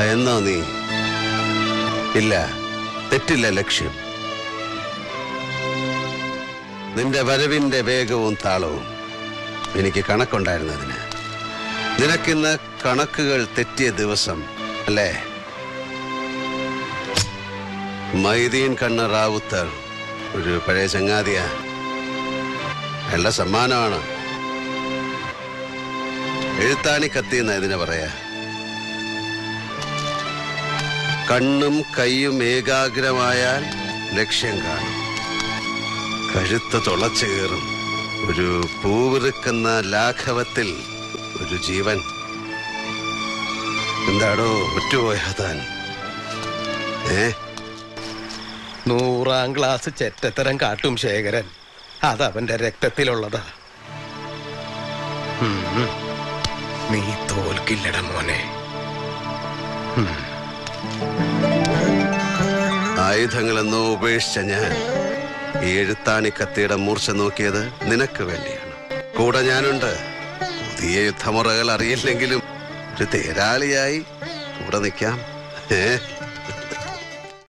എന്നോ നീ? ഇല്ല, തെറ്റില്ല ലക്ഷ്യം. നിന്റെ വരവിന്റെ വേഗവും താളവും എനിക്ക് കണക്കുണ്ടായിരുന്നതിന്. നിനക്കിന്ന് കണക്കുകൾ തെറ്റിയ ദിവസം അല്ലേ? മൈദീൻ കണ്ണ റാവുത്തർ ഒരു പഴയ ചങ്ങാതിയാ. നല്ല സമ്മാനമാണ്. എഴുത്താണി കത്തി എന്ന ഇതിനെ പറയാ. കണ്ണും കൈയും ഏകാഗ്രമായാൽ ലക്ഷ്യം കാണും. കഴുത്ത് തുളച്ചു കയറും. ഒരു പൂവിറുക്കുന്ന ലാഘവത്തിൽ ഒരു ജീവൻ. എന്താടോ ഒറ്റുപോയാ താൻ? 100ാം ക്ലാസ് ചെറ്റത്തരം കാട്ടും ശേഖരൻ. അതവന്റെ രക്തത്തിലുള്ളതാ. നീ തോൽക്കില്ലട മോനെ. ആയുധങ്ങളെന്നോ ഉപേക്ഷിച്ച ഞാൻ ഈ എഴുത്താണി കത്തിയുടെ മൂർച്ച നോക്കിയത് നിനക്ക് വേണ്ടിയാണ്. കൂടെ ഞാനുണ്ട്. പുതിയ യുദ്ധമുറകൾ അറിയില്ലെങ്കിലും ഒരു തേരാളിയായി കൂടെ നിൽക്കാം.